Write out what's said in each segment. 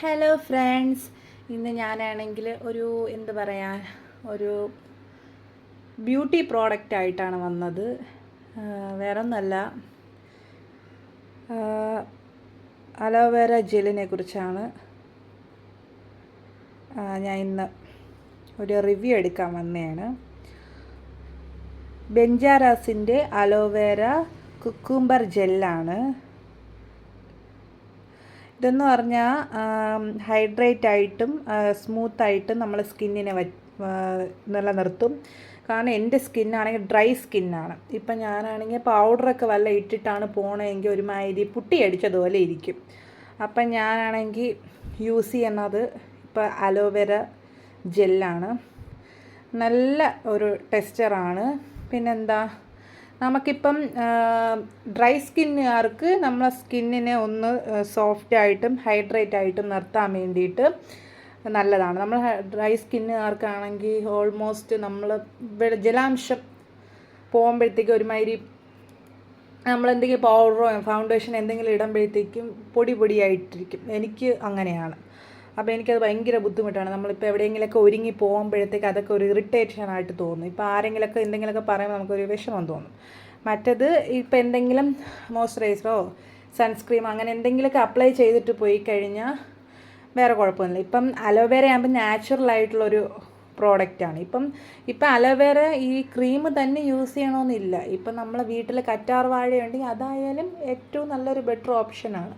Hello friends, ഇന്ന് ഞാനാണെങ്കിൽ എന്താ പറയുക, ഒരു ബ്യൂട്ടി പ്രോഡക്റ്റ് ആയിട്ടാണ് വന്നത്. വേറൊന്നല്ല, അലോവേര ജെല്ലിനെ കുറിച്ചാണ് ഞാൻ ഇന്ന് ഒരു റിവ്യൂ എടുക്കാൻ വന്നതാണ്. ബെഞ്ചാറാസിൻ്റെ അലോവേര കുക്കുംബർ ജെല്ലാണ്. ഇതെന്ന് പറഞ്ഞാൽ ഹൈഡ്രേറ്റ് ആയിട്ടും സ്മൂത്തായിട്ടും നമ്മളെ സ്കിന്നിനെ നിലനിർത്തും. കാരണം എൻ്റെ സ്കിന്നാണെങ്കിൽ ഡ്രൈ സ്കിന്നാണ്. ഇപ്പം ഞാനാണെങ്കിൽ പൗഡറൊക്കെ വല്ല ഇട്ടിട്ടാണ് പോകണമെങ്കിൽ ഒരുമാതിരി പുട്ടി അടിച്ചതുപോലെ ഇരിക്കും. അപ്പം ഞാനാണെങ്കിൽ യൂസ് ചെയ്യുന്നത് ഇപ്പോൾ അലോവേര ജെല്ലാണ്. നല്ല ഒരു ടെക്സ്ചറാണ്. പിന്നെന്താ, നമുക്കിപ്പം ഡ്രൈ സ്കിന്നുകാർക്ക് നമ്മളെ സ്കിന്നിനെ ഒന്ന് സോഫ്റ്റായിട്ടും ഹൈഡ്രേറ്റ് ആയിട്ടും നിർത്താൻ വേണ്ടിയിട്ട് നല്ലതാണ്. നമ്മൾ ഡ്രൈ സ്കിന്നുകാർക്കാണെങ്കിൽ ഓൾമോസ്റ്റ് നമ്മൾ ജലാംശം പോകുമ്പോഴത്തേക്കും ഒരുമാതിരി നമ്മളെന്തെങ്കിലും പൗഡറോ ഫൗണ്ടേഷൻ എന്തെങ്കിലും ഇടുമ്പോഴത്തേക്കും പൊടിയായിട്ടിരിക്കും. എനിക്ക് അങ്ങനെയാണ്. അപ്പോൾ എനിക്കത് ഭയങ്കര ബുദ്ധിമുട്ടാണ്. നമ്മളിപ്പോൾ എവിടെയെങ്കിലുമൊക്കെ ഒരുങ്ങി പോകുമ്പോഴത്തേക്ക് അതൊക്കെ ഒരു ഇറിറ്റേഷനായിട്ട് തോന്നും. ഇപ്പോൾ ആരെങ്കിലുമൊക്കെ എന്തെങ്കിലുമൊക്കെ പറയുമ്പോൾ നമുക്കൊരു വിഷമം തോന്നും. മറ്റത് ഇപ്പോൾ എന്തെങ്കിലും മോയ്സ്ചറൈസറോ സൺസ്ക്രീമോ അങ്ങനെ എന്തെങ്കിലുമൊക്കെ അപ്ലൈ ചെയ്തിട്ട് പോയി കഴിഞ്ഞാൽ വേറെ കുഴപ്പമൊന്നുമില്ല. ഇപ്പം അലോവേര ആകുമ്പോൾ നാച്ചുറലായിട്ടുള്ളൊരു പ്രോഡക്റ്റാണ്. ഇപ്പം അലോവേര ഈ ക്രീം തന്നെ യൂസ് ചെയ്യണമെന്നില്ല. ഇപ്പം നമ്മളെ വീട്ടിൽ കറ്റാർ വാഴയുണ്ടെങ്കിൽ അതായാലും ഏറ്റവും നല്ലൊരു ബെറ്റർ ഓപ്ഷനാണ്.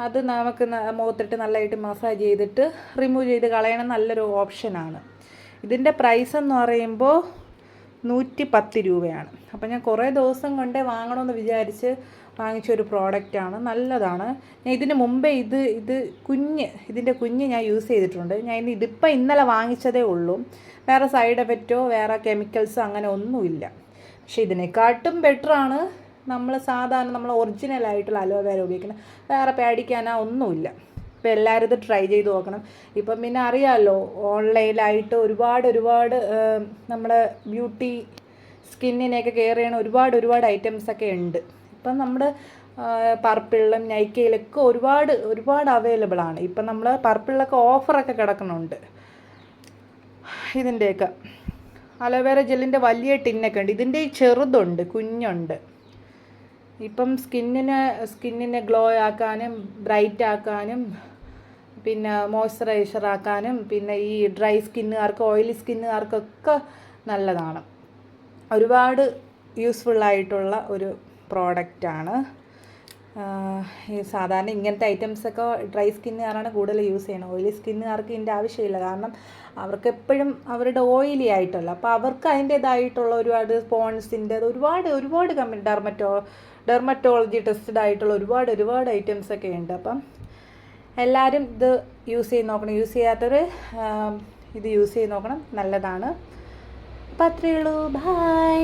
അത് നമുക്ക് മുഖത്തിട്ട് നല്ലതായിട്ട് മസാജ് ചെയ്തിട്ട് റിമൂവ് ചെയ്ത് കളയണം, നല്ലൊരു ഓപ്ഷനാണ്. ഇതിൻ്റെ പ്രൈസ് എന്ന് പറയുമ്പോൾ 110 രൂപയാണ്. അപ്പോൾ ഞാൻ കുറേ ദിവസം കൊണ്ടേ വാങ്ങണമെന്ന് വിചാരിച്ച് വാങ്ങിച്ചൊരു പ്രോഡക്റ്റാണ്. നല്ലതാണ്. ഞാൻ ഇതിന് മുമ്പേ ഇതിൻ്റെ കുഞ്ഞ് ഞാൻ യൂസ് ചെയ്തിട്ടുണ്ട്. ഇതിപ്പോൾ ഇന്നലെ വാങ്ങിച്ചതേ ഉള്ളൂ. വേറെ സൈഡ് എഫക്റ്റോ വേറെ കെമിക്കൽസോ അങ്ങനെ ഒന്നുമില്ല. പക്ഷേ ഇതിനെക്കാട്ടും ബെറ്ററാണ് നമ്മൾ ഒറിജിനലായിട്ടുള്ള അലോവേര ഉപയോഗിക്കണം. വേറെ പേടിക്കാനോ ഒന്നുമില്ല. ഇപ്പോൾ എല്ലാവരും ഇത് ട്രൈ ചെയ്ത് നോക്കണം. ഇപ്പം പിന്നെ അറിയാമല്ലോ, ഓൺലൈനിലായിട്ട് ഒരുപാട് നമ്മുടെ ബ്യൂട്ടി സ്കിന്നിനെയൊക്കെ കെയർ ചെയ്യണ ഒരുപാട് ഐറ്റംസൊക്കെ ഉണ്ട്. ഇപ്പം നമ്മുടെ പർപ്പിളിലും നൈക്കയിലൊക്കെ ഒരുപാട് അവൈലബിൾ ആണ്. ഇപ്പം നമ്മൾ പർപ്പിളിലൊക്കെ ഓഫറൊക്കെ കിടക്കുന്നുണ്ട്. ഇതിൻ്റെയൊക്കെ അലോവേര ജെല്ലിൻ്റെ വലിയ ടിന്നൊക്കെ ഉണ്ട്. ഇതിൻ്റെ ചെറുതുണ്ട്, കുഞ്ഞുണ്ട്. ഇപ്പം സ്കിന്നിനെ ഗ്ലോ ആക്കാനും ബ്രൈറ്റ് ആക്കാനും പിന്നെ മോയ്സ്ചറൈസർ ആക്കാനും പിന്നെ ഈ ഡ്രൈ സ്കിന്നുകാർക്ക് ഓയിലി സ്കിന്നുകാർക്കൊക്കെ നല്ലതാണ്. ഒരുപാട് യൂസ്ഫുള്ളായിട്ടുള്ള ഒരു പ്രോഡക്റ്റാണ്. ഈ സാധാരണ ഇങ്ങനത്തെ ഐറ്റംസൊക്കെ ഡ്രൈ സ്കിന്നുകാരാണ് കൂടുതൽ യൂസ് ചെയ്യണം. ഓയിലി സ്കിന്നുകാർക്ക് ഇതിൻ്റെ ആവശ്യമില്ല. കാരണം അവർക്ക് എപ്പോഴും അവരുടെ ഓയിലി ആയിട്ടുള്ള, അപ്പോൾ അവർക്ക് അതിൻ്റേതായിട്ടുള്ള ഒരുപാട് സ്പോൺസിൻ്റെ ഒരുപാട് കമ്പനി ഡെർമറ്റോളജി ടെസ്റ്റഡ് ആയിട്ടുള്ള ഒരുപാട് ഐറ്റംസൊക്കെ ഉണ്ട്. അപ്പം എല്ലാവരും ഇത് യൂസ് ചെയ്ത് നോക്കണം. യൂസ് ചെയ്യാത്തവർ ഇത് യൂസ് ചെയ്ത് നോക്കണം, നല്ലതാണ്. അപ്പോൾ അത്രയേ ഉള്ളൂ. ബൈ.